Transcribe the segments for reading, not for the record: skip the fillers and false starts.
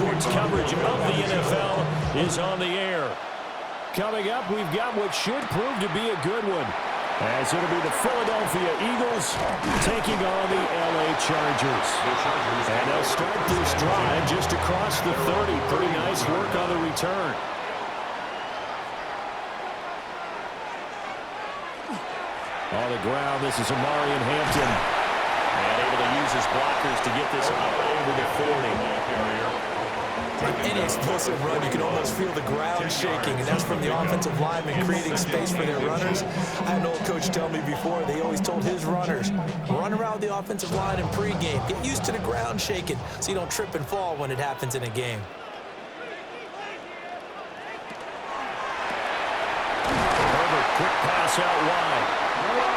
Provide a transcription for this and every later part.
sports coverage of the NFL is on the air. Coming up, we've got what should prove to be a good one, as it'll be the Philadelphia Eagles taking on the LA Chargers. And they'll start this drive just across the 30. Pretty nice work on the return. On the ground, this is Amari and Hampton. And able to use his blockers to get this up over the 40. Any explosive run, you can almost feel the ground shaking, and that's from the offensive linemen creating space for their runners. I had an old coach tell me before, they always told his runners, run around the offensive line in pregame. Get used to the ground shaking so you don't trip and fall when it happens in a game. Quick pass out wide.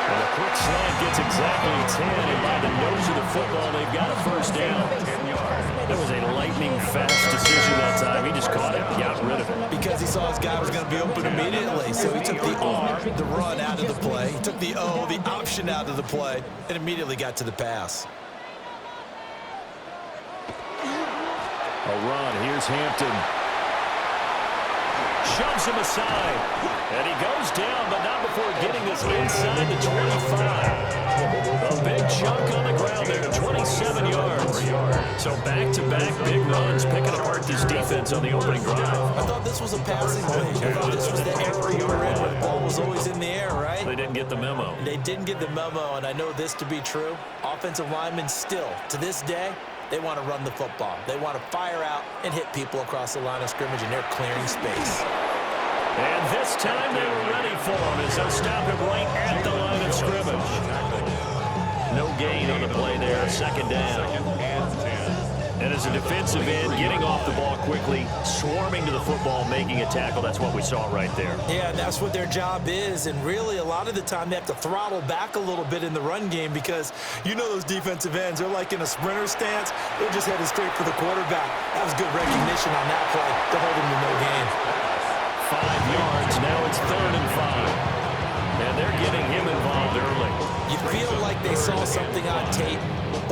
And a quick slant gets exactly 10, and by the nose of the football, they've got a first down. That was a lightning-fast decision that time. He just caught it and got rid of it. Because he saw his guy was going to be open immediately, so he took the R, the run, out of the play. He took the O, the option, out of the play, and immediately got to the pass. A run. Here's Hampton. Shoves him aside. And he goes down, but not before getting this inside the 25. A big chunk on the ground there, 27 yards. So back-to-back big runs, picking apart this defense on the opening drive. I thought this was a passing play. I thought this was the era you were in where the ball was always in the air, right? They didn't get the memo. They didn't get the memo, and I know this to be true. Offensive linemen still, to this day, they want to run the football. They want to fire out and hit people across the line of scrimmage, and they're clearing space. And this time they were ready for him as they'll stop him right at the line of scrimmage. No gain on the play there, second down. And as a defensive end, getting off the ball quickly, swarming to the football, making a tackle, that's what we saw right there. Yeah, that's what their job is, and really a lot of the time they have to throttle back a little bit in the run game because you know those defensive ends, they're like in a sprinter stance. They're just headed straight for the quarterback. That was good recognition on that play to hold him to no gain. 5 yards, now it's 3rd and 5. And they're getting him involved early. You feel like they saw something on tape,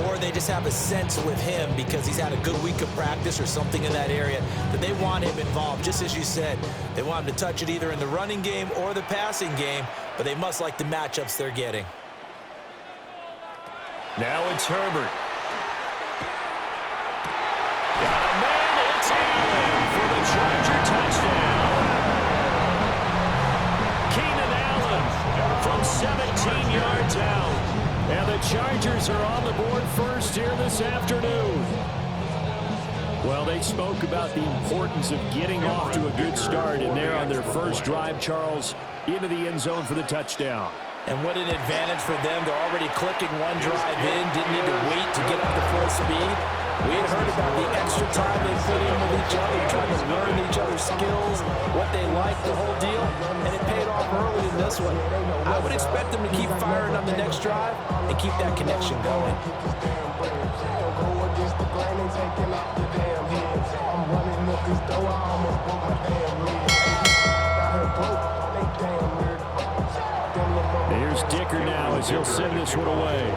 or they just have a sense with him because he's had a good week of practice or something in that area that they want him involved. Just as you said, they want him to touch it either in the running game or the passing game, but they must like the matchups they're getting. Now it's Herbert. Got a man, it's Allen for the Charger touchdown. From 17 yards out. And the Chargers are on the board first here this afternoon. Well, they spoke about the importance of getting off to a good start, and they're on their first drive, Charles, into the end zone for the touchdown. And what an advantage for them. They're already clicking one drive in, didn't need to wait to get up to full speed. We had heard about the extra time they put in with each other, trying to learn each other's skills, what they like, the whole deal, and it paid off early in this one. I would expect them to keep firing on the next drive and keep that connection going. Here's Dicker now as he'll send this one away.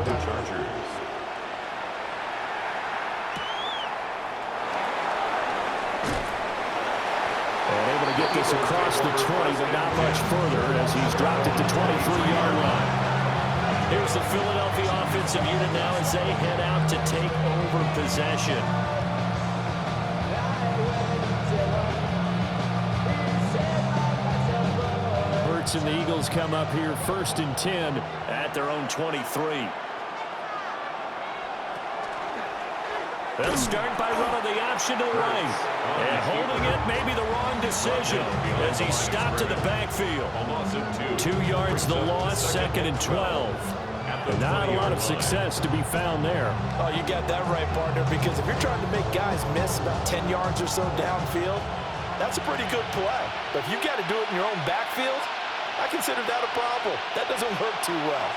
Get this across the 20, but not much further as he's dropped it to 23-yard line. Here's the Philadelphia offensive unit now as they head out to take over possession. Hurts and the Eagles come up here 1st and 10 at their own 23. They'll start by running the option to the right. And holding it may be the wrong decision as he stopped in the backfield. 2 yards the loss, 2nd and 12. Not a lot of success to be found there. Oh, you got that right, partner, because if you're trying to make guys miss about 10 yards or so downfield, that's a pretty good play. But if you got to do it in your own backfield, I consider that a problem. That doesn't work too well.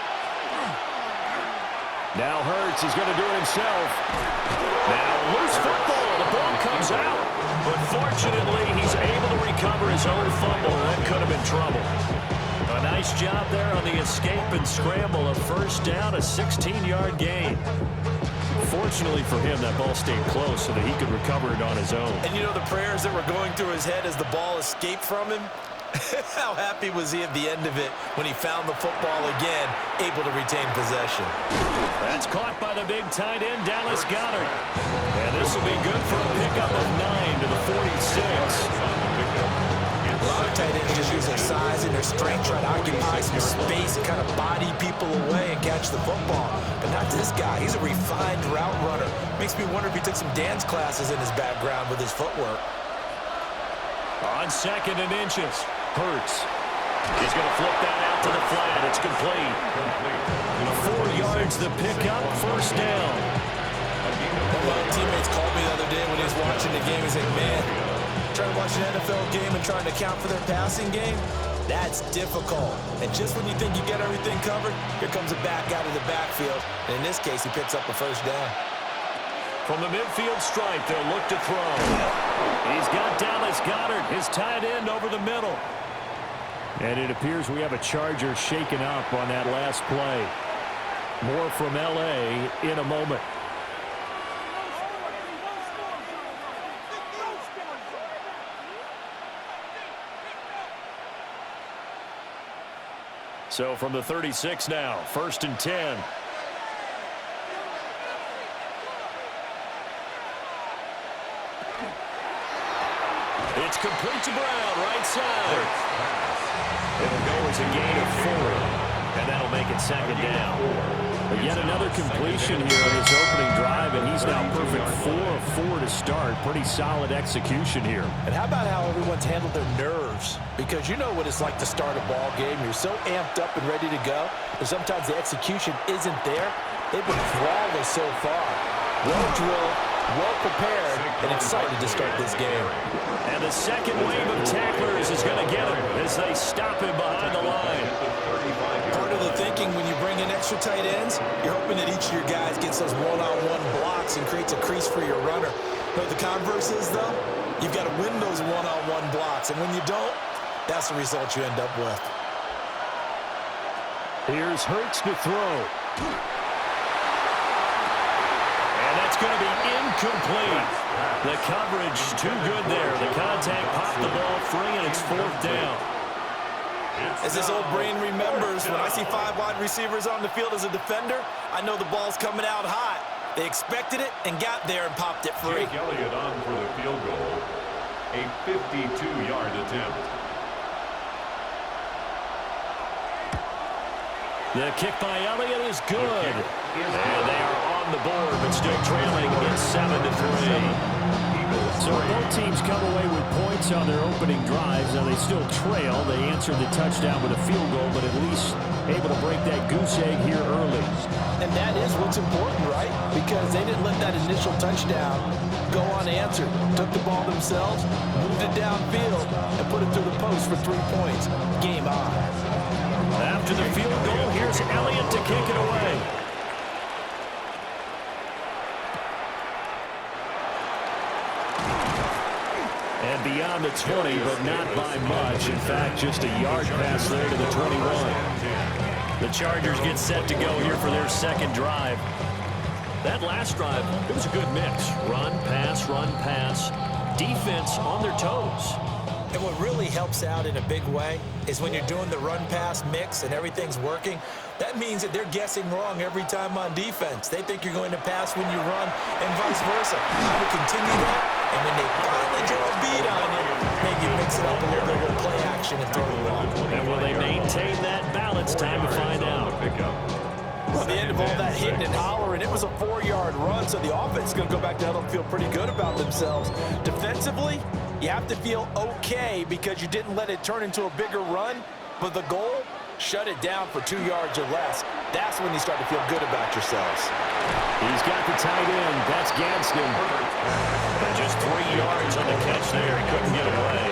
Now Hurts is going to do it himself. Now loose football. The ball comes out. But fortunately, he's able to recover his own fumble. That could have been trouble. A nice job there on the escape and scramble. A first down, a 16-yard gain. Fortunately for him, that ball stayed close so that he could recover it on his own. And you know the prayers that were going through his head as the ball escaped from him? How happy was he at the end of it when he found the football again, able to retain possession? That's caught by the big tight end, Dallas Goedert. And this will be good for a pickup of 9 to the 46. A lot of tight ends just use their size and their strength, try to occupy some space and kind of body people away and catch the football. But not this guy. He's a refined route runner. Makes me wonder if he took some dance classes in his background with his footwork. On 2nd and inches, Hurts. He's going to flip that out to the flat. It's complete. 4 yards the pickup, first down. One of my teammates called me the other day when he was watching the game. He said, man, trying to watch an NFL game and trying to account for their passing game, that's difficult. And just when you think you get everything covered, here comes a back out of the backfield. And in this case, he picks up a first down. From the midfield stripe, they'll look to throw. He's got Dallas Goedert, his tight end, over the middle. And it appears we have a Charger shaken up on that last play. More from L.A. in a moment. So from the 36 now, 1st and 10. It's complete to Brown, right side. It'll go as a gain of 4, and that'll make it 2nd down. But yet another completion here on his opening drive, and he's now perfect 4 of 4 to start. Pretty solid execution here. And how about how everyone's handled their nerves? Because you know what it's like to start a ball game. You're so amped up and ready to go, and sometimes the execution isn't there. They've been flawless so far. Well drilled, well prepared, and excited to start this game. And the second wave of tacklers is going to get him as they stop him behind the line. Part of the thinking when you bring in extra tight ends, you're hoping that each of your guys gets those one-on-one blocks and creates a crease for your runner. But the converse is, though, you've got to win those one-on-one blocks. And when you don't, that's the result you end up with. Here's Hurts to throw. And that's going to be incomplete. The coverage too good there. The contact popped the ball free, and it's 4th down. As this old brain remembers, when I see 5 wide receivers on the field as a defender, I know the ball's coming out hot. They expected it and got there and popped it free. Jake Elliott on for the field goal. A 52-yard attempt. The kick by Elliott is good. And they are on the board, but still trailing in 7-3. So both teams come away with points on their opening drives. Now they still trail. They answered the touchdown with a field goal, but at least able to break that goose egg here early. And that is what's important, right? Because they didn't let that initial touchdown go unanswered. Took the ball themselves, moved it downfield, and put it through the post for 3 points. Game on. After the field goal, here's Elliott to kick it away. And beyond the 20, but not by much. In fact, just a yard pass there to the 21. The Chargers get set to go here for their second drive. That last drive, it was a good mix. Run, pass, defense on their toes. And what really helps out in a big way is when you're doing the run-pass mix and everything's working, that means that they're guessing wrong every time on defense. They think you're going to pass when you run and vice versa. How to continue that, and when they finally draw a beat on you, maybe mix it up a little bit with play action and throw the ball. And will they maintain that balance? Time to find out. Well, the end of all that hitting and hollering, it was a 4-yard run, so the offense is going to go back to huddle and feel pretty good about themselves. Defensively, you have to feel okay because you didn't let it turn into a bigger run, but the goal, shut it down for 2 yards or less. That's when you start to feel good about yourselves. He's got the tight end. That's Gadsden. And just 3 yards on the catch there. He couldn't get away.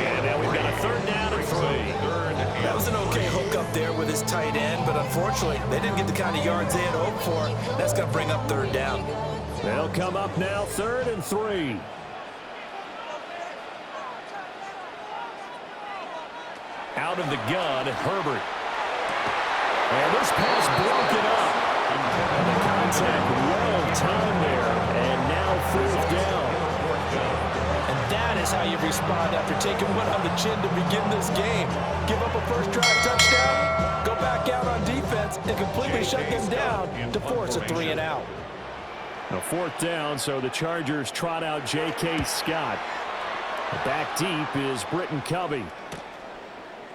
And now we've got a 3rd down and 3. That was an okay hook up there with his tight end, but unfortunately, they didn't get the kind of yards they had hoped for. That's going to bring up 3rd down. They'll come up now 3rd and 3. Out of the gun, Herbert. And this pass broken up. And the contact well timed there, and now 4th down. And that is how you respond after taking one on the chin to begin this game. Give up a first drive touchdown, go back out on defense, and completely shut them down to force a 3 and out. A 4th down, so the Chargers trot out J.K. Scott. Back deep is Britton Covey.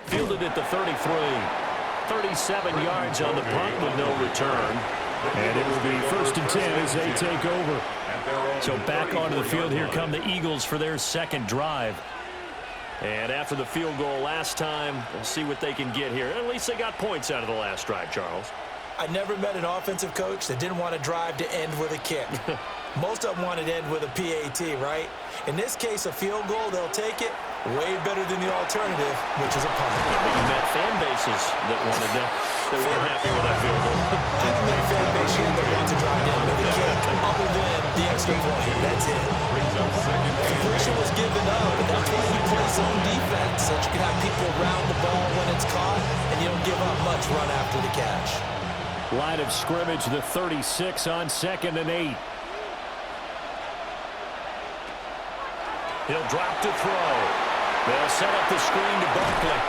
Fielded at the 33. 37 yards on the punt with no return. And it will be 1st and 10 as they take over. So back onto the field, here come the Eagles for their 2nd drive. And after the field goal last time, we'll see what they can get here. At least they got points out of the last drive, Charles. I never met an offensive coach that didn't want to drive to end with a kick. Most of them wanted to end with a PAT, right? In this case, a field goal, they'll take it. Way better than the alternative, which is a punt. But you met fan bases that wanted that. They weren't happy with that field goal. I haven't met a fan base yet that wants to drive down with a kick, other than the extra point. That's it. Completion was given up, and that's why you play zone defense, so you can have people around the ball when it's caught, and you don't give up much run after the catch. Line of scrimmage, the 36 on 2nd and 8. He'll drop to throw. They'll set up the screen to Barkley.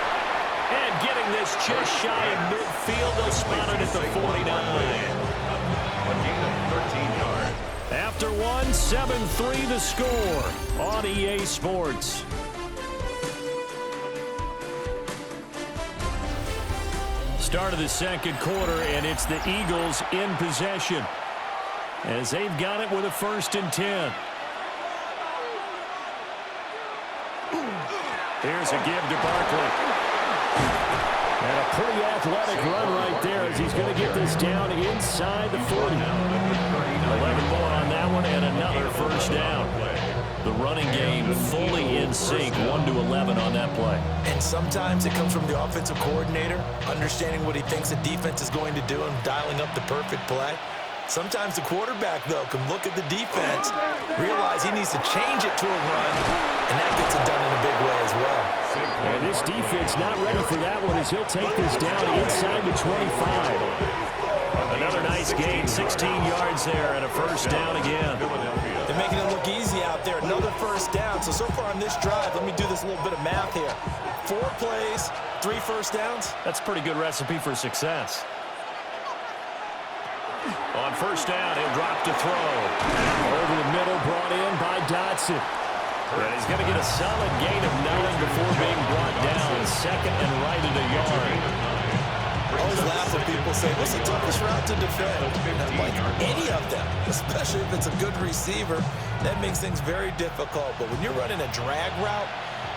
And getting this just shy of midfield, they'll spot it at the 49. A gain of 13 yards. After one, 7-3 the score on EA Sports. Start of the 2nd quarter, and it's the Eagles in possession as they've got it with a 1st and 10. Here's a give to Barkley. And a pretty athletic run right there as he's going to get this down inside the 40. 11 more on that one and another 1st down. The running game fully in sync, 1-11 on that play. And sometimes it comes from the offensive coordinator, understanding what he thinks the defense is going to do and dialing up the perfect play. Sometimes the quarterback, though, can look at the defense, realize he needs to change it to a run, and that gets it done in a big way as well. And this defense not ready for that one as he'll take this down inside the 25. Another nice gain, 16 yards there, and a 1st down again. They're making it look easy out there. Another 1st down. So far on this drive, let me do this little bit of math here. 4 plays, 3 1st downs. That's a pretty good recipe for success. On 1st down, he'll drop to throw. Over the middle, brought in by Dotson. And he's going to get a solid gain of 9 before being brought down. 2nd and right at a yard. I always laugh when people say, what's the toughest route to defend? And I'm like, any of them, especially if it's a good receiver. That makes things very difficult. But when you're running a drag route,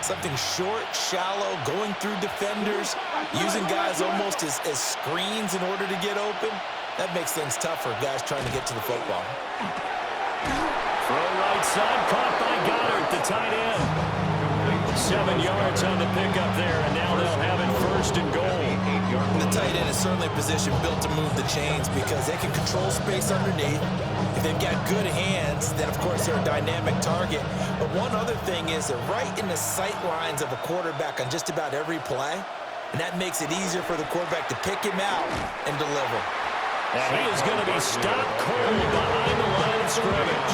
something short, shallow, going through defenders, using guys almost as screens in order to get open, that makes things tough for guys trying to get to the football. Throw right side, caught by Goddard, the tight end. 7 yards on the pickup there, and now they'll have it 1st and goal. The tight end is certainly a position built to move the chains because they can control space underneath. If they've got good hands, then of course they're a dynamic target. But one other thing is they're right in the sight lines of a quarterback on just about every play, and that makes it easier for the quarterback to pick him out and deliver. And he is going to be stopped cold behind the line of scrimmage.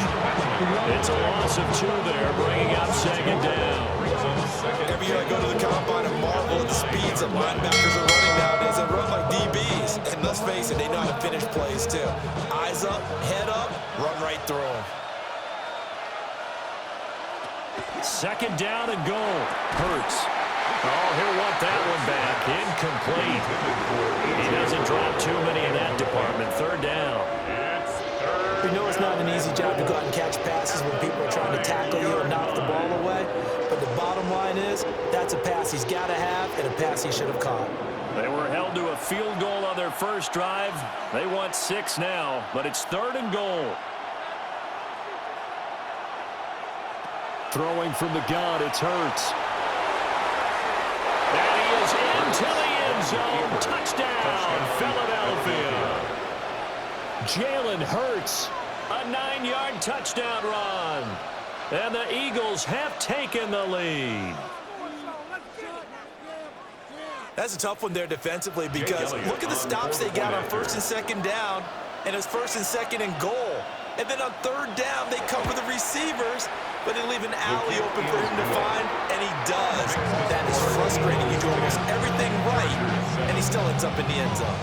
It's a loss of 2 there, bringing up 2nd down. Every year I go to the combine and marvel at the speeds that linebackers are running nowadays. They run like DBs. And let's face it, they know how to finish plays too. Eyes up, head up, run right through them. 2nd down and goal. Hurts. Oh, he'll want that one back. Incomplete. He doesn't drop too many in that department. 3rd down. We know it's not an easy job to go out and catch passes when people are trying to tackle you and knock the ball away. But the bottom line is, that's a pass he's got to have and a pass he should have caught. They were held to a field goal on their 1st drive. They want 6 now, but it's 3rd and goal. Throwing from the gun, it's Hurts. And he is into the end zone. Touchdown, Philadelphia. Jalen Hurts, a 9-yard touchdown run. And the Eagles have taken the lead. That's a tough one there defensively because look at the stops they got on 1st and 2nd down. and it's 1st and 2nd and goal. And then on 3rd down, they cover the receivers, but they leave an alley open for him to find, and he does. That is frustrating. You do almost everything right, and he still ends up in the end zone.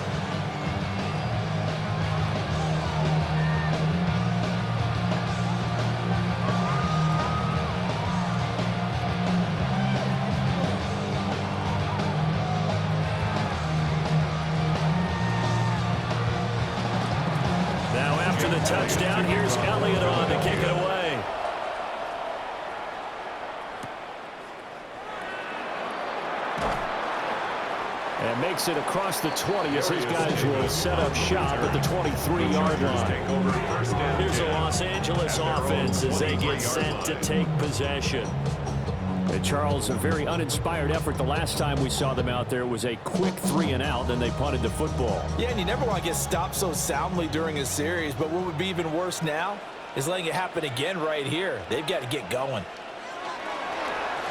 Now after the touchdown, here's Elliott on to kick it away. And makes it across the 20 as his guys will set up shop at the 23-yard line. Here's the Los Angeles offense as they get set to take possession. And Charles, a very uninspired effort. The last time we saw them out there was a quick 3-and-out, then they punted the football. Yeah, and you never want to get stopped so soundly during a series, but what would be even worse now is letting it happen again right here. They've got to get going.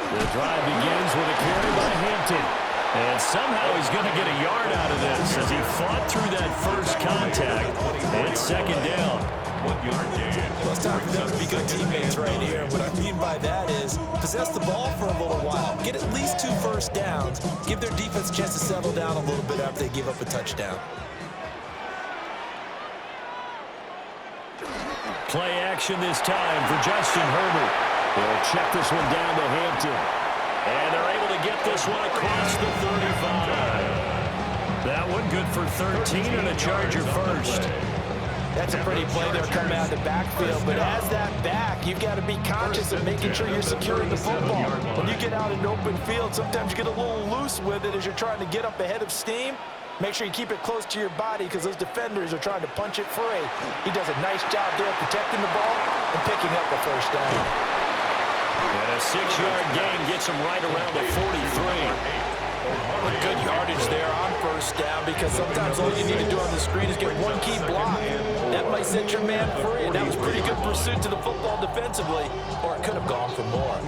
The drive begins with a carry by Hampton. And somehow he's going to get a yard out of this as he fought through that first contact. And it's 2nd down. Well, it's time for them to be good teammates right here. What I mean by that is possess the ball for a little while. Get at least 2 first downs. Give their defense a chance to settle down a little bit after they give up a touchdown. Play action this time for Justin Herbert. They'll check this one down to Hampton. And they're able to get this one across the 35. That one good for 13 and a Charger first. That's a pretty play there coming out of the backfield, but as that back, you've got to be conscious of making sure you're securing the football. When you get out in open field, sometimes you get a little loose with it as you're trying to get up ahead of steam. Make sure you keep it close to your body because those defenders are trying to punch it free. He does a nice job there protecting the ball and picking up a first down. And a 6-yard gain gets him right around the 43. Good yardage there on first down because sometimes all you need to do on the screen is get one key block. That might set your man free. That was pretty good pursuit to the football defensively, or it could have gone for more.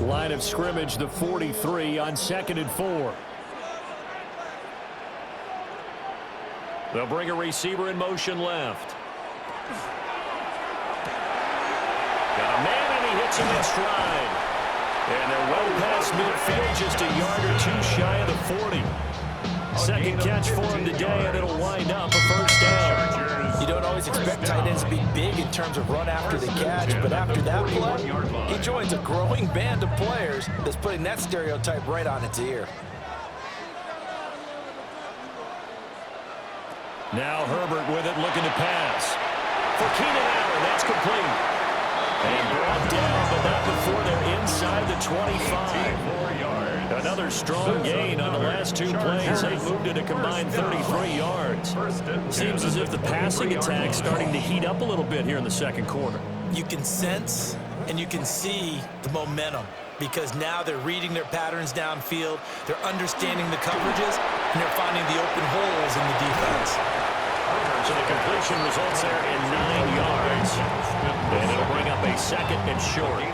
Line of scrimmage, the 43 on 2nd and 4. They'll bring a receiver in motion left. Got a man, and he hits him in stride. And they're well past midfield, just a yard or 2 shy of the 40. Second catch for him today, and it'll wind up a first down. You don't always expect tight ends to be big in terms of run after the catch, but after that play, he joins a growing band of players that's putting that stereotype right on its ear. Now Herbert with it, looking to pass. For Keenan Allen, that's complete. And brought down, but not before they're inside the 25. Another strong gain on the last 2 plays. They moved it a combined 33 yards. Seems as if the passing attack's starting to heat up a little bit here in the 2nd quarter. You can sense and you can see the momentum because now they're reading their patterns downfield, they're understanding the coverages, and they're finding the open holes in the defense. So the completion results there in 9 yards. And it'll bring up a 2nd and short.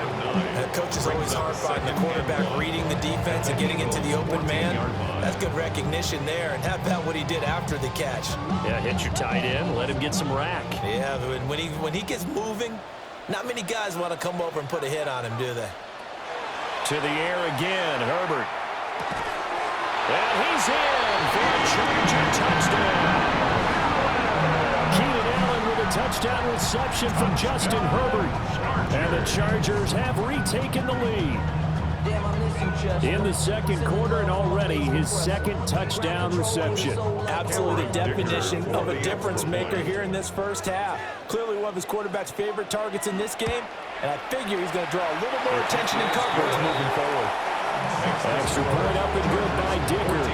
Coach is always hard on the quarterback reading the defense and getting into the open man. That's good recognition there. And how about what he did after the catch? Yeah, hit your tight end, let him get some rack. Yeah, when he gets moving, not many guys want to come over and put a hit on him, do they? To the air again, Herbert. And he's in for a Charger touchdown. Keenan Allen with a touchdown reception from Justin Herbert. And the Chargers have retaken the lead. In the 2nd quarter, and already his 2nd touchdown reception. Absolutely the definition of a difference maker here in this first half. Clearly one of his quarterback's favorite targets in this game, and I figure he's going to draw a little more attention and coverage moving forward. Extra point up and good by Dicker.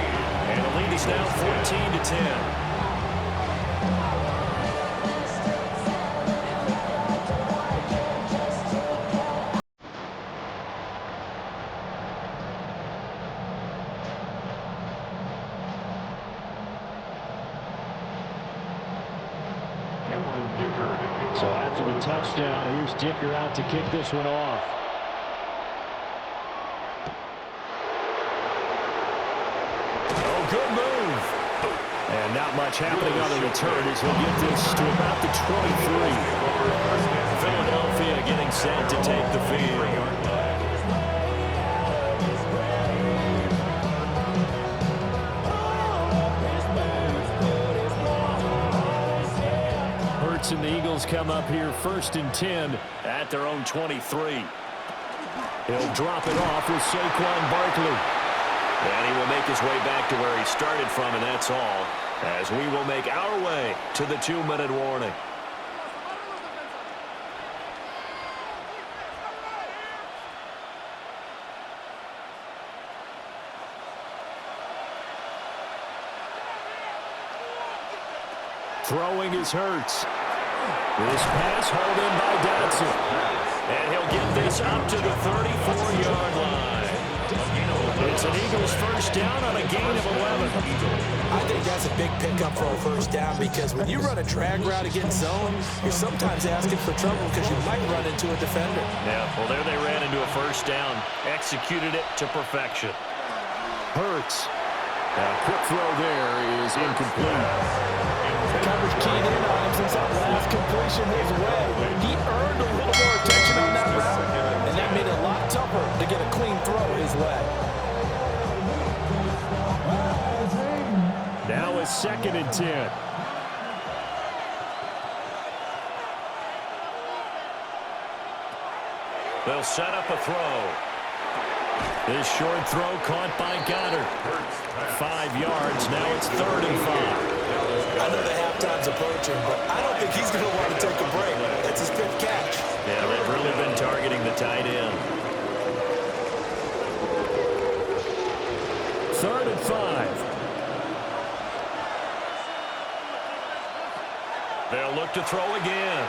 And the lead is now 14-10. So after the touchdown, here's Dicker out to kick this one off. Oh, good move. And not much happening on the return as he'll get this to about the 23. Philadelphia getting set to take the field. Hurts and the Eagles come up here 1st and 10 at their own 23. He'll drop it off with Saquon Barkley. And he will make his way back to where he started from, and that's all, as we will make our way to the 2-minute warning. Throwing is Hurts. This pass hauled in by Dotson. And he'll get this up to the 34-yard line. It's an Eagles first down on a gain of 11. I think that's a big pickup for a first down because when you run a drag route against zone, you're sometimes asking for trouble because you might run into a defender. Yeah, well, there they ran into a first down. Executed it to perfection. Hurts. A quick throw there is incomplete. The coverage keyed in on him since that last completion his way. He earned a little more attention on that route, and that made it a lot tougher to get a clean throw his way. Now a 2nd and 10. They'll set up a throw. This short throw caught by Goddard. 5 yards. Now it's 3rd and 5. I know the halftime's approaching, but I don't think he's going to want to take a break. That's his 5th catch. Yeah, they've really been targeting the tight end. 3rd and 5. They'll look to throw again.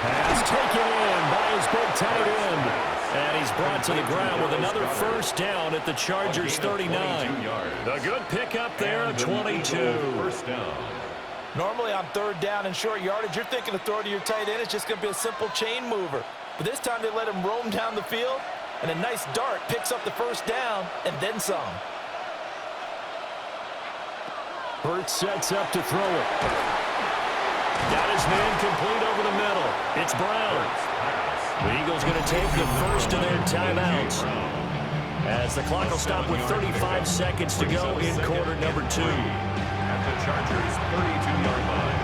Pass taken in by his big tight end. And he's brought to the ground with another first down at the Chargers' 39. A good pickup there at 22. First down. Normally on 3rd down and short yardage, you're thinking to throw to your tight end. It's just going to be a simple chain mover. But this time they let him roam down the field, and a nice dart picks up the first down and then some. Hurts sets up to throw it. Got his man complete over the middle. It's Brown. The Eagles going to take the first of their timeouts as the clock will stop with 35 seconds to go in quarter number 2. At the Chargers' 32-yard line.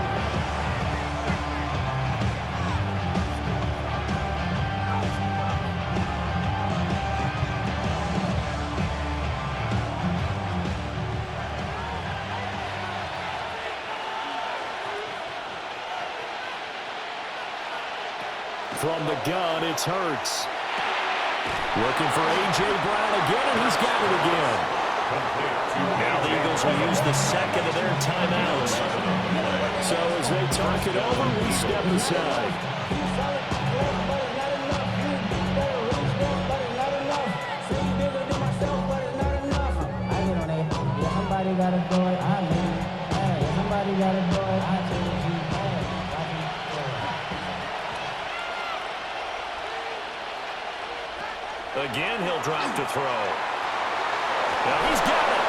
From the gun, it's Hurts. Looking for A.J. Brown again, and he's got it again. Now the Eagles will use the 2nd of their timeouts. So as they talk it over, we step aside. Somebody got to do it. Somebody got to do it. Again, he'll drop to throw. Now he's got it.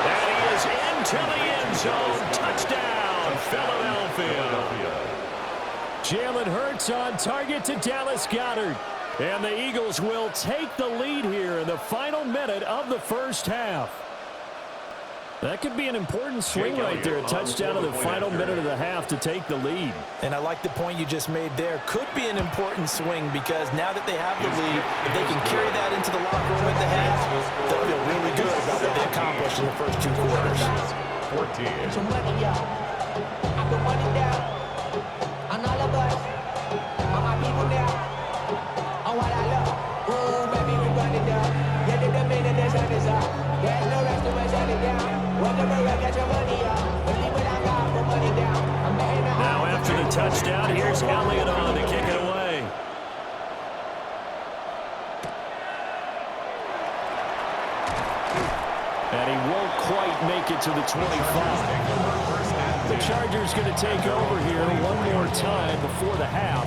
And he is into the end zone. Touchdown, Philadelphia. Jalen Hurts on target to Dallas Goedert. And the Eagles will take the lead here in the final minute of the first half. That could be an important swing right there. A touchdown in the final minute of the half to take the lead. And I like the point you just made there. Could be an important swing because now that they have the lead, if they can carry that into the locker room at the half, they'll feel really good about what they accomplished in the first 2 quarters. 14. Some money, y'all. I put money down on all of us, on my people now, on what I love. Ooh, baby, we run it down. Get to the minute, there's on this up. There's no rest to my shut it down. Now after the touchdown, here's Elliott on to kick it away. And he won't quite make it to the 25. The Chargers going to take over here one more time before the half.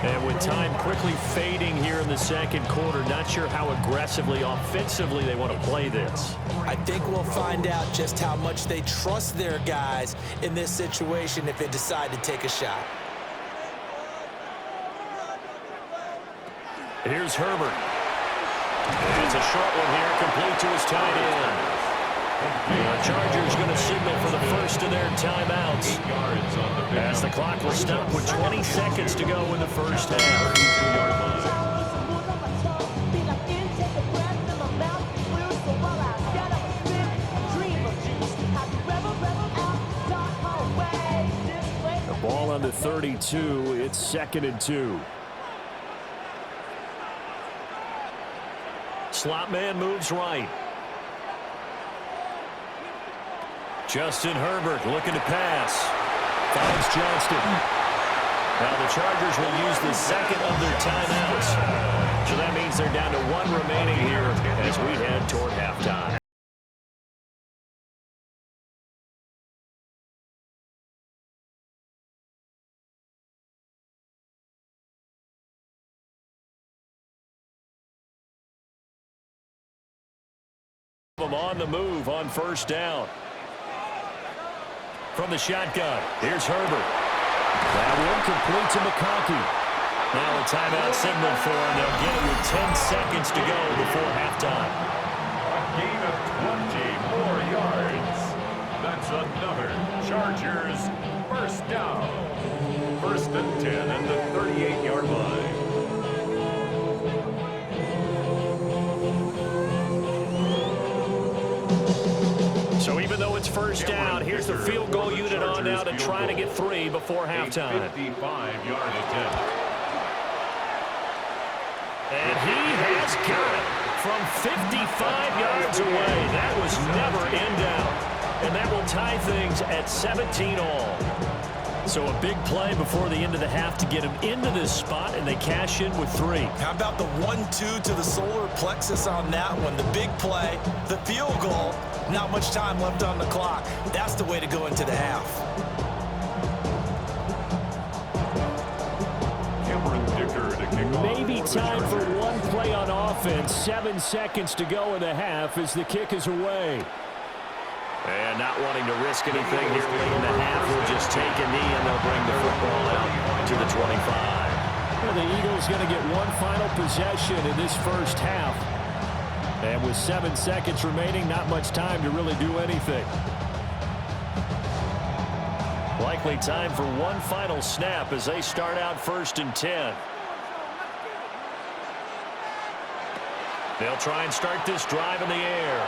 And with time quickly fading here in the second quarter, not sure how aggressively, offensively they want to play this. I think we'll find out just how much they trust their guys in this situation if they decide to take a shot. Here's Herbert. It's a short one here, complete to his tight end. The Chargers going to signal for the first of their timeouts, as the clock will stop with 20 seconds to go in the first half. The ball on the 32. It's 2nd and 2. Slot man moves right. Justin Herbert looking to pass. Finds Johnston. Now the Chargers will use the second of their timeouts. So that means they're down to 1 remaining here as we head toward halftime. On the move on first down. From the shotgun, here's Herbert. That one complete to McConkey. Now a timeout signal for him. They'll get it with 10 seconds to go before halftime. A gain of 20 more yards. That's another Chargers first down. 1st and 10 at the 38-yard line. So even though it's first down, here's the field goal unit on now to try to get 3 before halftime. 55-yard attempt. And he has got it from 55 yards away. That was never in doubt. And that will tie things at 17 all. So a big play before the end of the half to get him into this spot, and they cash in with 3. How about the 1-2 to the solar plexus on that one? The big play, the field goal, not much time left on the clock. That's the way to go into the half. Maybe time for one play on offense. 7 seconds to go in the half as the kick is away. And not wanting to risk anything here late in the half, we'll just take a knee and they'll bring the football out to the 25. Well, the Eagles going to get one final possession in this first half. And with 7 seconds remaining, not much time to really do anything. Likely time for one final snap as they start out 1st and 10. They'll try and start this drive in the air.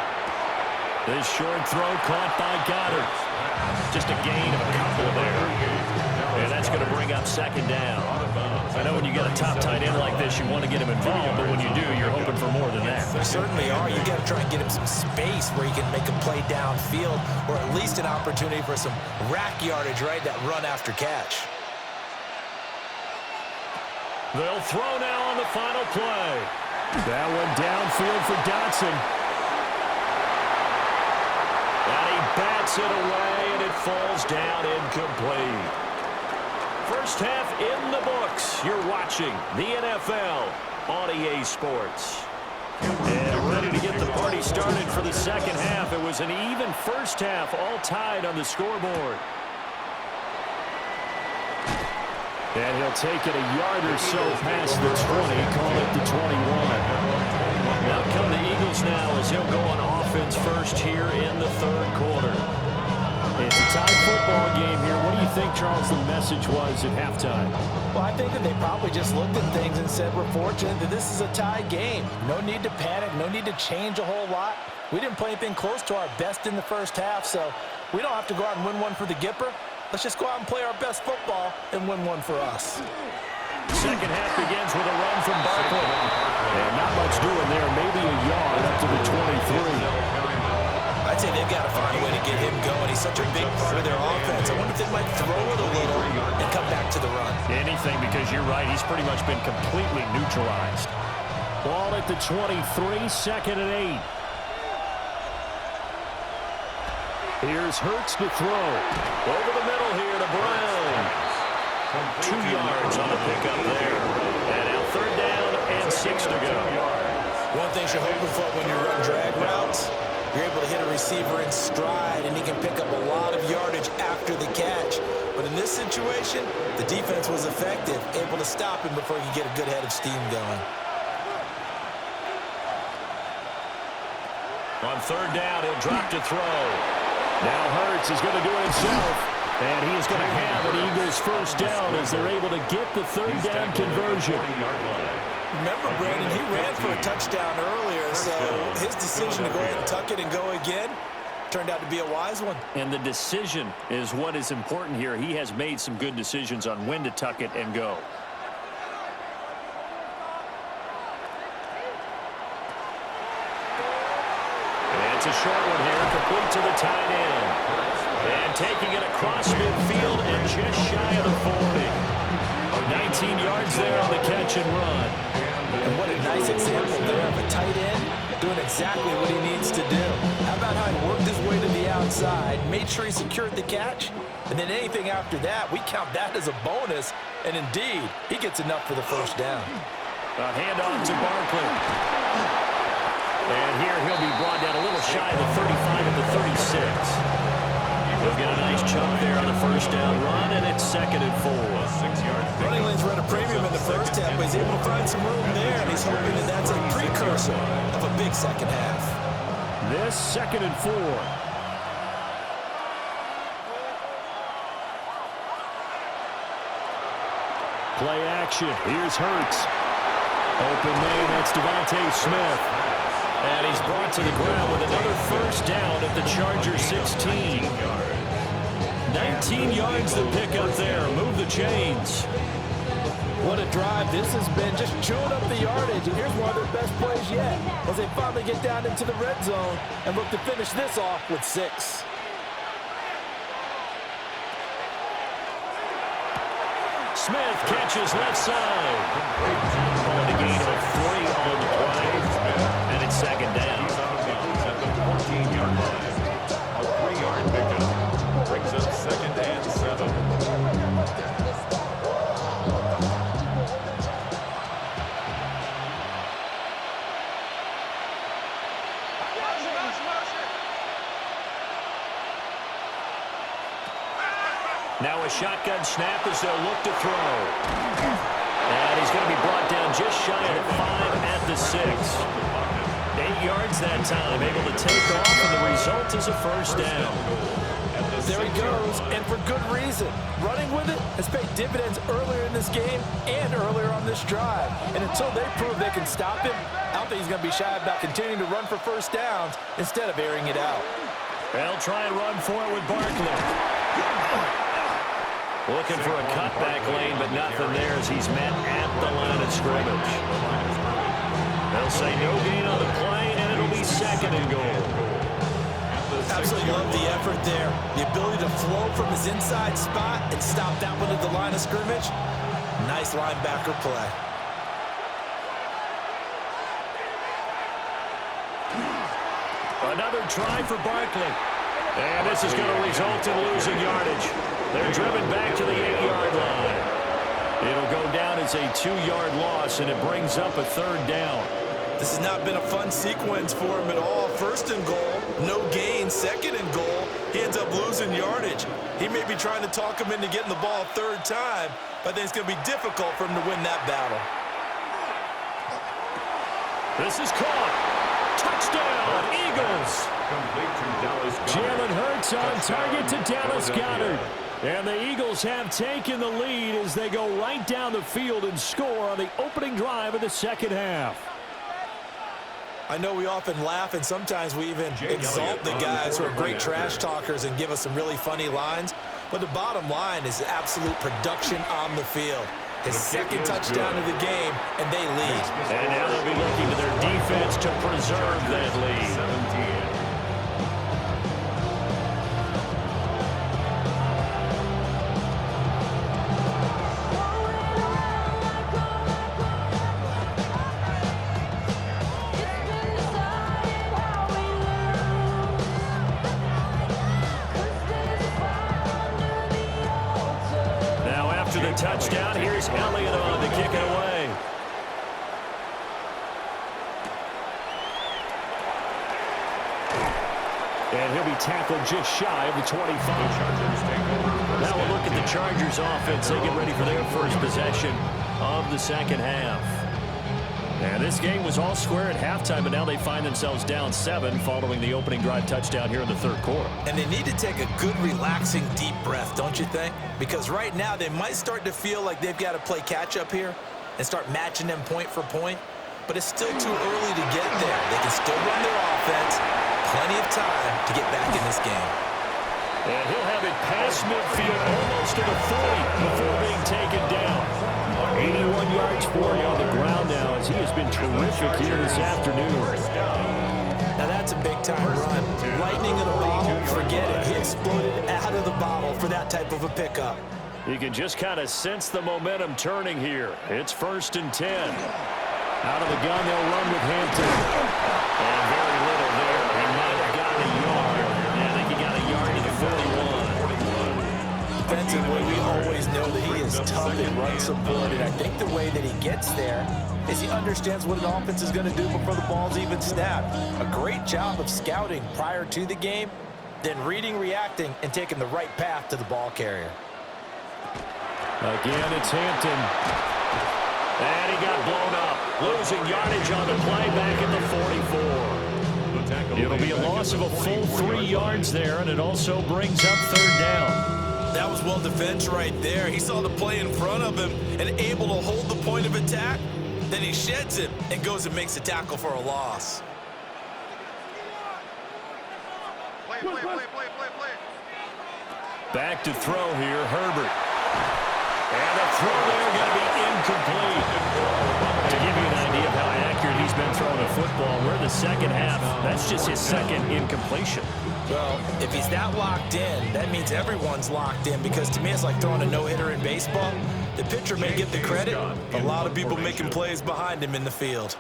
This short throw caught by Goddard. Just a gain of a couple there. And that's going to bring up 2nd down. I know when you got a top tight end like this, you want to get him involved, but when you do, you're hoping for more than that. There certainly are. You got to try and get him some space where he can make a play downfield, or at least an opportunity for some rack yardage, right? That run after catch. They'll throw now on the final play. That one downfield for Dotson. And he bats it away, and it falls down incomplete. First half in the books. You're watching the NFL on EA Sports. And ready to get the party started for the second half. It was an even first half, all tied on the scoreboard. And he'll take it a yard or so past the 20, call it the 21. Now come the Eagles now as he'll go on offense first here in the 3rd quarter. It's a tied football game here. What do you think, Charles, the message was at halftime? Well, I think that they probably just looked at things and said, we're fortunate that this is a tie game. No need to panic, no need to change a whole lot. We didn't play anything close to our best in the first half, so we don't have to go out and win one for the Gipper. Let's just go out and play our best football and win one for us. Second half begins with a run from Barkley. And not much doing there, maybe a yard up to the 23. I'd say they've got to find a way to get him going. He's such a big part of their offense. I wonder if they might throw it a little and come back to the run. Anything, because you're right. He's pretty much been completely neutralized. Ball at the 23, 2nd and 8. Here's Hurts to throw. Over the middle here to Brown. 2 yards on the pickup there. And now 3rd down and 6 to go. One thing you're hoping for when you run drag routes, you're able to hit a receiver in stride, and he can pick up a lot of yardage after the catch. But in this situation, the defense was effective, able to stop him before he could get a good head of steam going. On 3rd down, he'll drop to throw. Now Hurts is going to do it himself. And he is going to have an Eagles 1st down as they're able to get the 3rd down conversion. Remember, Brandon, he ran for a touchdown earlier, so his decision to go ahead and tuck it and go again turned out to be a wise one. And the decision is what is important here. He has made some good decisions on when to tuck it and go. And it's a short one here, complete to the tight end. And taking it across midfield and just shy of the 40. 19 yards there on the catch and run. And what a nice example there of a tight end doing exactly what he needs to do. How about how he worked his way to the outside, made sure he secured the catch, and then anything after that, we count that as a bonus, and indeed, he gets enough for the 1st down. A handoff to Barkley. And here he'll be brought down a little shy of the 35 at the 36. He'll get a nice chunk there on the 1st down run, and it's 2nd and 4. Running lanes were at a premium in the 1st half, but he's able to find some room there, and he's hoping that that's a precursor of a big 2nd half. This 2nd and 4. Play action. Here's Hurts. Open lane, that's Devontae Smith. And he's brought to the ground with another 1st down at the Chargers 16. 19 yards to pick up there. Move the chains. What a drive this has been, just chewing up the yardage. And here's one of their best plays yet, as they finally get down into the red zone and look to finish this off with 6. Smith catches left side. On a gain of 3 on the play. And it's 2nd down. At the 14-yard line. A 3-yard pickup. Brings up 2nd and 7. Now a shotgun snap as they'll look to throw. And he's going to be brought down just shy of the 5 at the 6. 8 yards that time, able to take off, and the result is a 1st down. There he goes, and for good reason. Running with it has paid dividends earlier in this game and earlier on this drive. And until they prove they can stop him, I don't think he's going to be shy about continuing to run for 1st downs instead of airing it out. They'll try and run for it with Barkley. Looking for a cutback lane, but nothing there as he's met at the line of scrimmage. They'll say no gain on the play, and it'll be 2nd and goal. Absolutely love the effort there. The ability to flow from his inside spot and stop that one at the line of scrimmage. Nice linebacker play. Another try for Barkley. And this is going to result in losing yardage. They're driven back to the 8-yard line. It'll go down as a 2-yard loss, and it brings up a 3rd down. This has not been a fun sequence for him at all. 1st and goal, no gain. 2nd and goal, he ends up losing yardage. He may be trying to talk him into getting the ball 3rd time, but I think it's going to be difficult for him to win that battle. This is caught. Touchdown, Eagles. Jalen Hurts on target to Dallas Goedert. And the Eagles have taken the lead as they go right down the field and score on the opening drive of the 2nd half. I know we often laugh, and sometimes we even exalt the guys who are great trash talkers and give us some really funny lines. But the bottom line is absolute production on the field. His 2nd touchdown of the game, and they lead. And now they'll be looking to their defense to preserve that lead. here's Elliott on to kick it away. And he'll be tackled just shy of the 25. Now we'll look at the Chargers offense. They get ready for their first possession of the second half. And this game was all square at halftime, but now they find themselves down 7 following the opening drive touchdown here in the third quarter. And they need to take a good, relaxing, deep breath, don't you think? Because right now they might start to feel like they've got to play catch-up here and start matching them point for point. But it's still too early to get there. They can still run their offense. Plenty of time to get back in this game. And he'll have it past midfield almost to the 40 before being taken down. 81 yards for him on the ground now as he has been terrific here this afternoon. Now that's a big-time run. Lightning in a bottle, forget it. He exploded out of the bottle for that type of a pickup. You can just kind of sense the momentum turning here. It's 1st and 10. Out of the gun, they'll run with Hampton. And very little there. He might have gotten a yard. I think he got a yard to the 41. Defensively, we always know that he is tough and run support, and I think the way that he gets there is he understands what an offense is going to do before the ball's even snapped. A great job of scouting prior to the game, then reading, reacting, and taking the right path to the ball carrier. Again, it's Hampton. And he got blown up. Losing yardage on the play back at the 44. It'll be a loss of a full 3 yards there, and it also brings up 3rd down. That was well defense right there. He saw the play in front of him and able to hold the point of attack. Then he sheds it and goes and makes a tackle for a loss. Back to throw here, Herbert. And the throw there going to be incomplete. To give you an idea of how accurate he's been throwing a football, we're in the second half. That's just his second incompletion. Well, if he's that locked in, that means everyone's locked in, because to me it's like throwing a no-hitter in baseball. The pitcher may get the credit, a lot of people making plays behind him in the field.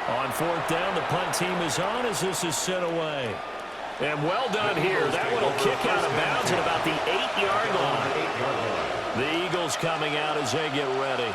On 4th down, the punt team is on as this is sent away. And well done here. That one will kick out of bounds at about the 8-yard line. The Eagles coming out as they get ready.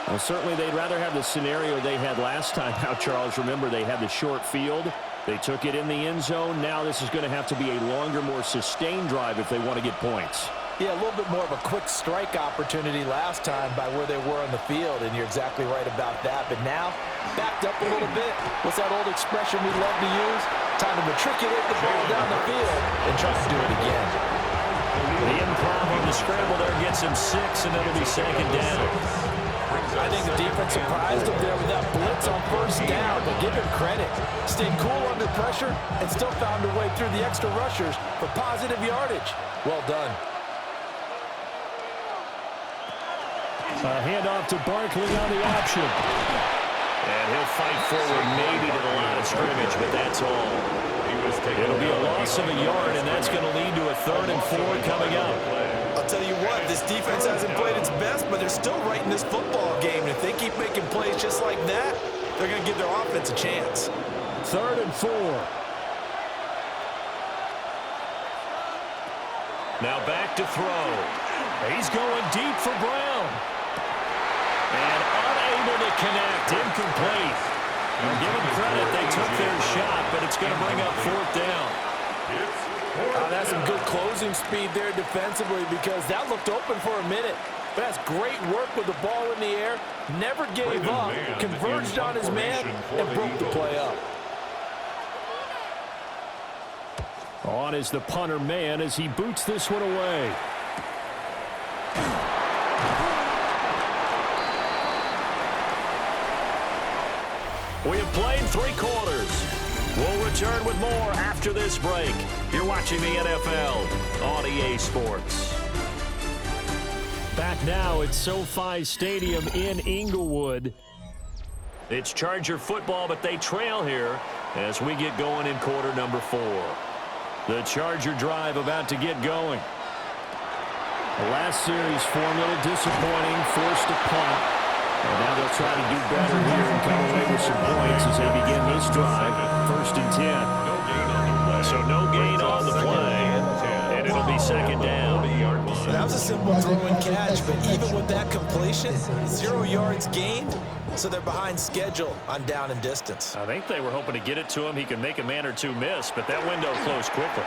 Well, certainly they'd rather have the scenario they had last time. Now, Charles, remember they had the short field. They took it in the end zone. Now this is going to have to be a longer, more sustained drive if they want to get points. Yeah, a little bit more of a quick strike opportunity last time by where they were on the field, and you're exactly right about that. But now, backed up a little bit. What's that old expression we love to use? Time to matriculate the ball down the field and try to do it again. The improv on the scramble there gets him 6, and it'll be 2nd down. I think the defense surprised him there with that blitz on 1st down, but give him credit. Stayed cool under pressure and still found a way through the extra rushers for positive yardage. Well done. A handoff to Barkley on the option. And he'll fight forward maybe to the line of scrimmage, but that's all. It'll be a loss of a yard, and that's going to lead to a 3rd and 4 coming up. I'll tell you what, this defense hasn't played its best, but they're still right in this football game. And if they keep making plays just like that, they're going to give their offense a chance. 3rd and 4. Now back to throw. He's going deep for Brown. And unable to connect, incomplete. Give them credit, they took their shot, but it's going to bring up 4th down. That's some good closing speed there defensively, because that looked open for a minute. But that's great work with the ball in the air. Never gave up, converged on his man, and broke the play up. On is the punter man as he boots this one away. We have played 3 quarters. We'll return with more after this break. You're watching the NFL on EA Sports. Back now at SoFi Stadium in Inglewood. It's Charger football, but they trail here as we get going in quarter number 4. The Charger drive about to get going. The last series form a little disappointing, forced to punt. And now they'll try to do better here and come away with some points as they begin this drive. 1st and 10. So no gain on the play. And it'll be second down. That was a simple throw and catch, but even with that completion, 0 yards gained, so they're behind schedule on down and distance. I think they were hoping to get it to him. He could make a man or two miss, but that window closed quickly.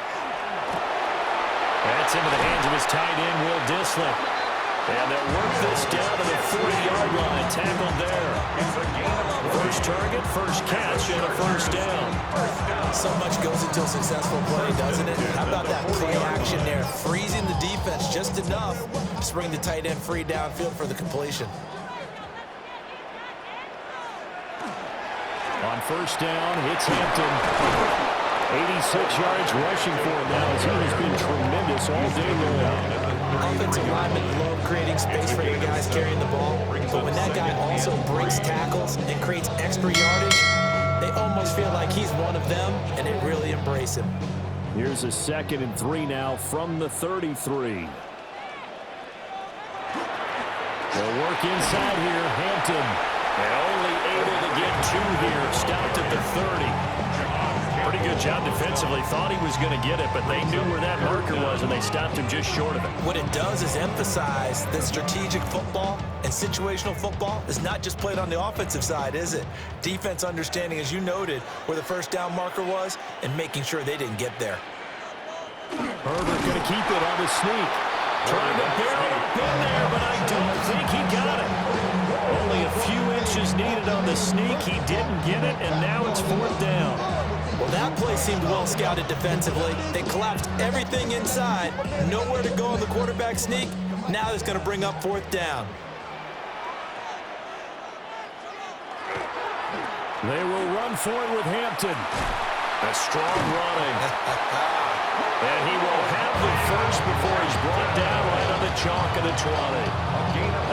That's into the hands of his tight end, Will Dissling. And they'll work this down to the 40-yard line, tackled there. First target, first catch, and a first down. So much goes into a successful play, doesn't it? How about that play action there? Freezing the defense just enough to bring the tight end free downfield for the completion. On first down, it's Hampton. 86 yards rushing for him now as he has been tremendous all day long. Offensive linemen love creating space for their guys carrying the ball, but when that guy also breaks tackles and creates extra yardage, they almost feel like he's one of them, and they really embrace him. Here's a 2nd and 3 now from the 33. They'll work inside here, Hampton. And only able to get 2 here, stopped at the 30. Pretty good job defensively. Thought he was going to get it, but they knew where that marker was, and they stopped him just short of it. What it does is emphasize that strategic football and situational football is not just played on the offensive side, is it? Defense understanding, as you noted, where the first down marker was and making sure they didn't get there. Herbert going to keep it on the sneak. Trying to barrel up in there, but I don't think he got it. Only a few inches needed on the sneak. He didn't get it, and now it's 4th down. Well, that play seemed well scouted defensively. They collapsed everything inside. Nowhere to go on the quarterback sneak. Now it's going to bring up 4th down. They will run for it with Hampton. A strong running. And he will have the first before he's brought down right on the chalk of the 20.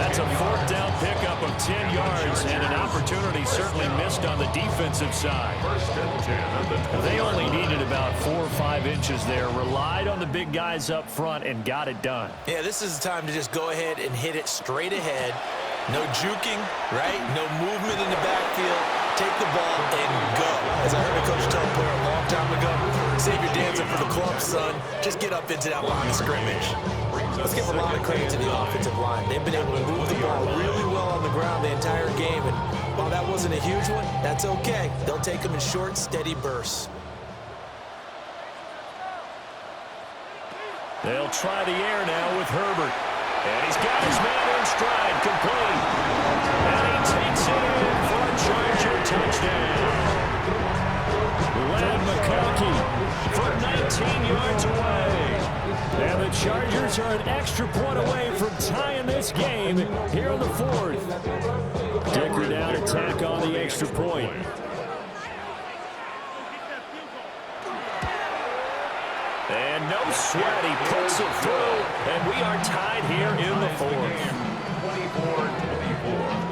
That's a 4th down pickup of 10 yards, and an opportunity certainly missed on the defensive side. They only needed about 4 or 5 inches there, relied on the big guys up front, and got it done. Yeah, this is the time to just go ahead and hit it straight ahead. No juking, right? No movement in the backfield. Take the ball and go. As I heard a coach tell a player a long time ago, save your dancing for the club, son. Just get up into that line of scrimmage. Let's give a lot of credit to the offensive line. They've been able to move the ball really well on the ground the entire game, and while that wasn't a huge one, that's okay. They'll take them in short, steady bursts. They'll try the air now with Herbert. And he's got his man in stride, complete. And he takes it in for a Charger touchdown. Len McConkey from 19 yards away. And the Chargers are an extra point away from tying this game here in the 4th. Dicker down, attack on the extra point. And no sweat, he puts it through, and we are tied here in the 4th. 24-24.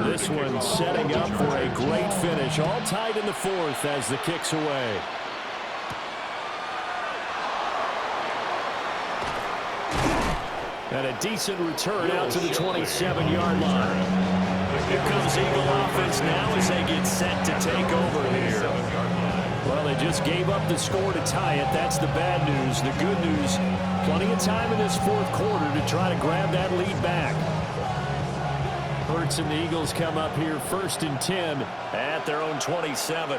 This one setting up for a great finish. All tied in the 4th as the kick's away. And a decent return out to the 27-yard line. Here comes Eagle offense now as they get set to take over here. Well, they just gave up the score to tie it. That's the bad news. The good news, plenty of time in this 4th quarter to try to grab that lead back. Hurts and the Eagles come up here 1st and 10 at their own 27.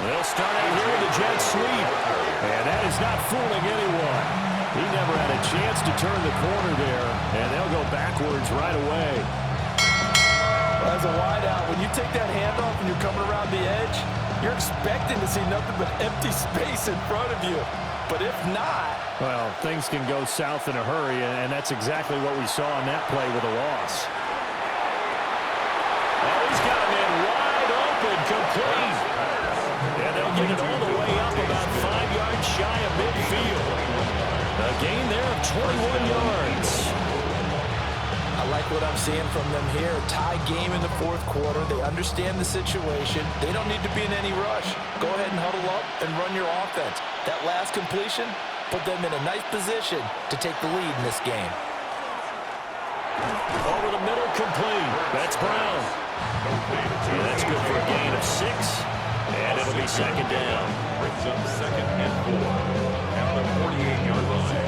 They'll start out here with a jet sweep. And that is not fooling anyone. He never had a chance to turn the corner there. And they'll go backwards right away. As a wideout, when you take that handoff and you're coming around the edge, you're expecting to see nothing but empty space in front of you. But if not... Well, things can go south in a hurry, and that's exactly what we saw on that play with a loss. Oh, he's got him in wide open, complete. And they'll get it all the way up about 5 yards shy of midfield. A gain there of 21 yards. I like what I'm seeing from them here. Tie game in the fourth quarter. They understand the situation. They don't need to be in any rush. Go ahead and huddle up and run your offense. That last completion put them in a nice position to take the lead in this game. Over the middle, complete. That's Brown. And that's good for a gain of 6. And it'll be second down. Brings up 2nd and 4 at the 48-yard line.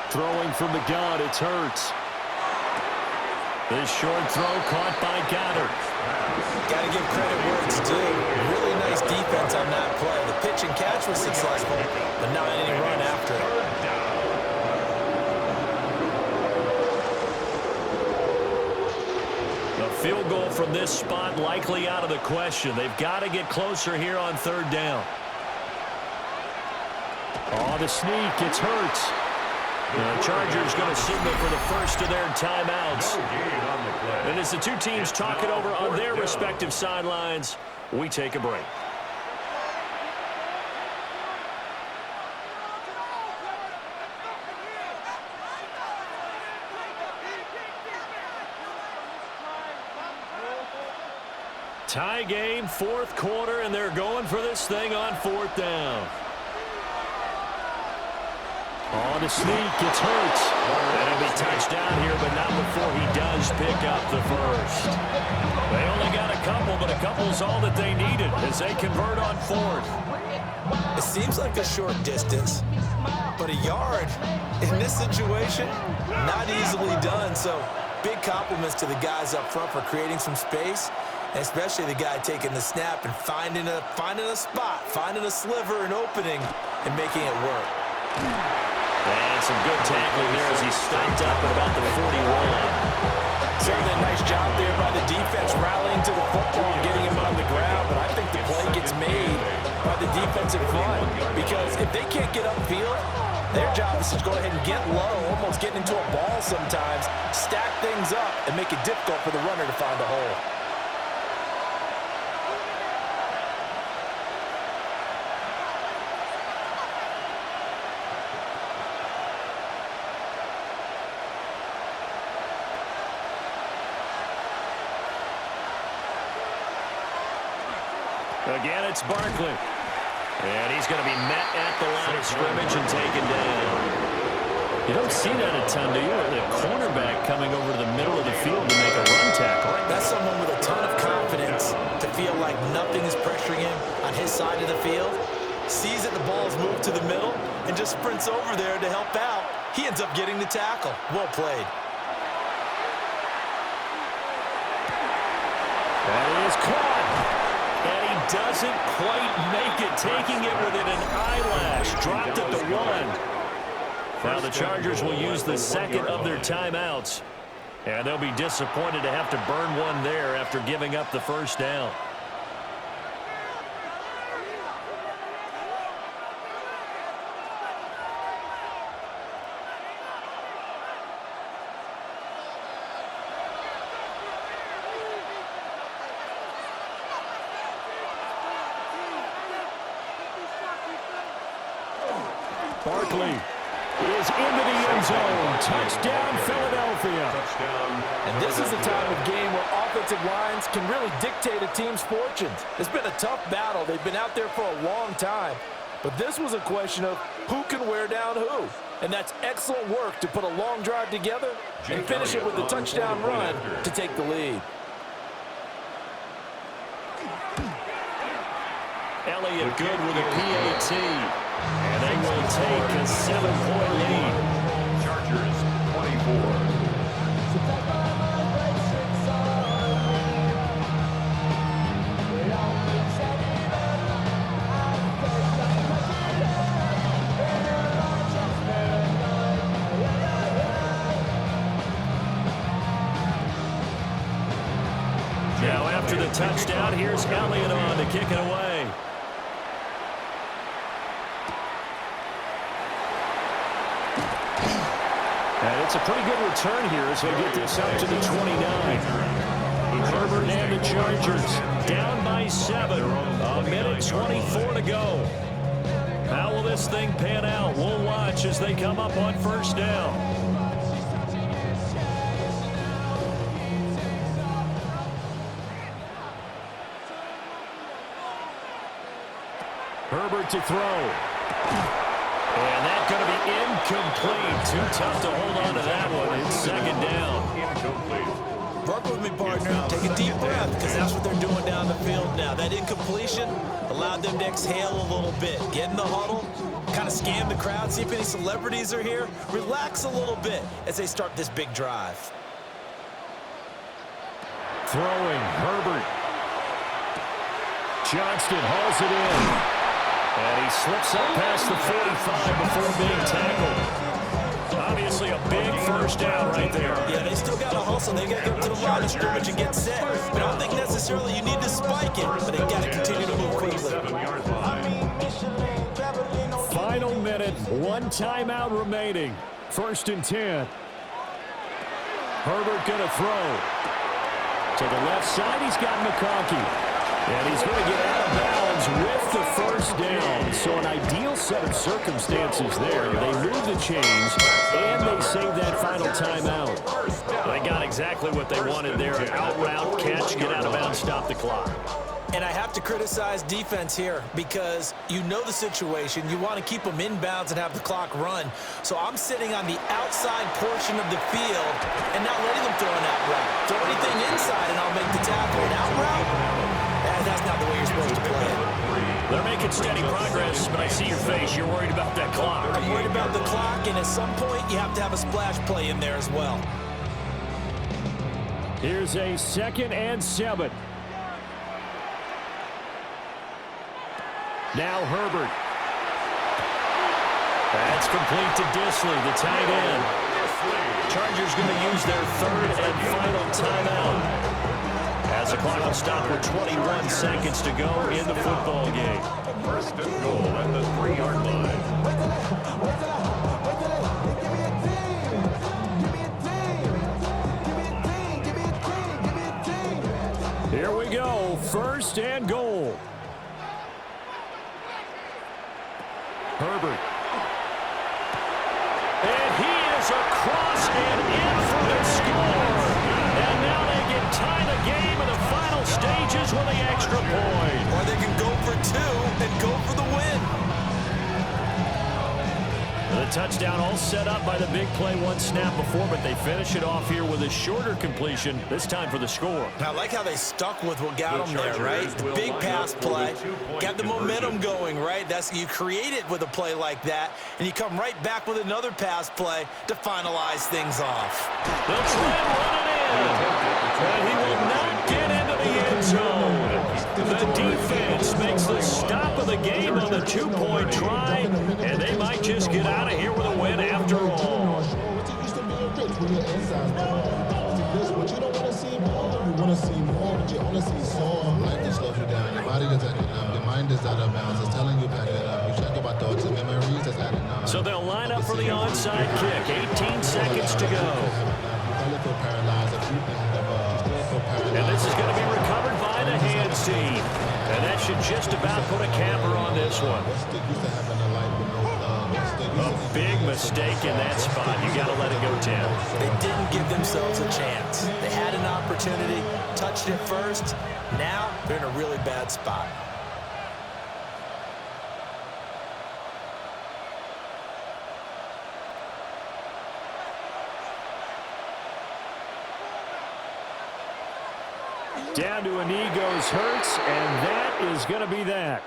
Throwing from the gun, it's Hurts. This short throw caught by Goddard. Got to give credit where it's due. Really nice defense on that play. The pitch and catch was successful, but not any run after it. A field goal from this spot likely out of the question. They've got to get closer here on 3rd down. Oh, the sneak. It's Hurts. The Chargers going to signal for the first of their timeouts. And as the two teams talk it over on their respective sidelines, we take a break. Tie game, 4th quarter, and they're going for this thing on 4th down. On the sneak, it's Hurts. That'll be touchdown here, but not before he does pick up the first. They only got a couple, but a couple's all that they needed as they convert on 4th. It seems like a short distance, but a yard in this situation, not easily done. So big compliments to the guys up front for creating some space, and especially the guy taking the snap and finding a spot, finding a sliver, an opening, and making it work. And some good tackling there as he stopped up at about the 41. Certainly a nice job there by the defense rallying to the football and getting him on the ground, but I think the play gets made by the defensive front because if they can't get upfield, their job is to go ahead and get low, almost get into a ball sometimes, stack things up, and make it difficult for the runner to find a hole. Again, it's Barkley. And he's going to be met at the line of scrimmage and taken down. You don't see that a ton, do you? The cornerback coming over to the middle of the field to make a run tackle. That's someone with a ton of confidence to feel like nothing is pressuring him on his side of the field. Sees that the ball's moved to the middle and just sprints over there to help out. He ends up getting the tackle. Well played. That is caught. And he doesn't quite make it, taking it within an eyelash. Dropped at the 1. Now the Chargers will use the second of their timeouts. And they'll be disappointed to have to burn one there after giving up the first down. Barkley is into the end zone. Touchdown, Philadelphia. And this is the time of game where offensive lines can really dictate a team's fortunes. It's been a tough battle. They've been out there for a long time. But this was a question of who can wear down who. And that's excellent work to put a long drive together and finish it with a touchdown run to take the lead. Elliott good with a PAT. And they will take a 7-point lead. Chargers 24. Now after the touchdown, here's Elliott on to kick it away. And it's a pretty good return here as they get this up to the 29. Herbert and the Chargers down by 7. A minute 24 to go. How will this thing pan out? We'll watch as they come up on first down. Herbert to throw. And that's going to be incomplete. Too tough to hold on to that one. It's second down. Incomplete. Work with me, partner. Take a deep breath, because that's what they're doing down the field now. That incompletion allowed them to exhale a little bit. Get in the huddle, kind of scan the crowd, see if any celebrities are here. Relax a little bit as they start this big drive. Throwing, Herbert. Johnston hauls it in. And he slips up past the 45 before being tackled. Obviously a big first down right there. Yeah, they still got to hustle. They got to get to the line of scrimmage and get set. But I don't think necessarily you need to spike it, but they got to continue to move quickly. Final minute, one timeout remaining. First and 10. Herbert going to throw. To the left side, he's got McConkey. And he's going to get out of bounds with the first down. So an ideal set of circumstances there. They move the chains, and they save that final timeout. They got exactly what they wanted there. Out route, catch, get out of bounds, stop the clock. And I have to criticize defense here because you know the situation. You want to keep them inbounds and have the clock run. So I'm sitting on the outside portion of the field and not letting them throw an out route. Throw anything inside and I'll make the tackle. An out route? That's not the way you're supposed to play it. They're making steady progress, but I see your face. You're worried about that clock. I'm worried about the clock, and at some point you have to have a splash play in there as well. Here's a 2nd and 7. Now Herbert. That's complete to Disley, the tight end. Chargers going to use their 3rd and final timeout, as the clock will stop with 21 seconds to go in the football game. First and goal at the 3-yard line. Here we go, 1st and goal. Herbert. And he is across and in for the score. And now they can tie the game in the final stages with the extra point. Or they can go for 2 and go for the win. The touchdown all set up by the big play one snap before, but they finish it off here with a shorter completion, this time for the score. I like how they stuck with what got them there, right? The big pass play, got the momentum going, right? You create it with a play like that, and you come right back with another pass play to finalize things off. They'll try and run it in, and he will not get into the end zone. The defense makes the stop of the game on the 2-point try, and they might just get out of here with a win after all. What you don't want to see more, you want to see more, but you only see some. Life just slows you down, your body is acting up, your mind is out of bounds, it's telling you back it up. You check about thoughts and memories that's adding up. So they'll line up for the onside kick, 18 seconds to go. And this is going to be recovered by the hands team. And that should just about put a capper on this one. A big mistake in that spot. You got to let it go 10. They didn't give themselves a chance. They had an opportunity, touched it first. Now they're in a really bad spot. Down to a knee goes Hurts, and that is going to be that.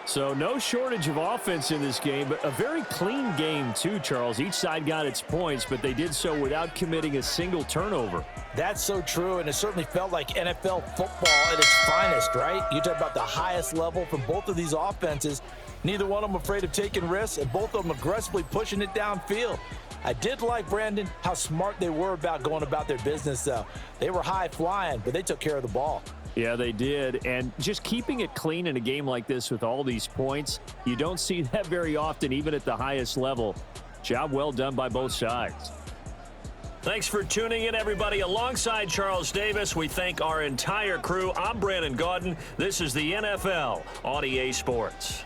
So no shortage of offense in this game, but a very clean game too, Charles. Each side got its points, but they did so without committing a single turnover. That's so true, and it certainly felt like NFL football at its finest, right? You talk about the highest level from both of these offenses. Neither one of them afraid of taking risks, and both of them aggressively pushing it downfield. I did like, Brandon, how smart they were about going about their business, though. They were high flying, but they took care of the ball. Yeah, they did. And just keeping it clean in a game like this with all these points, you don't see that very often, even at the highest level. Job well done by both sides. Thanks for tuning in, everybody. Alongside Charles Davis, we thank our entire crew. I'm Brandon Gaudin. This is the NFL on EA Sports.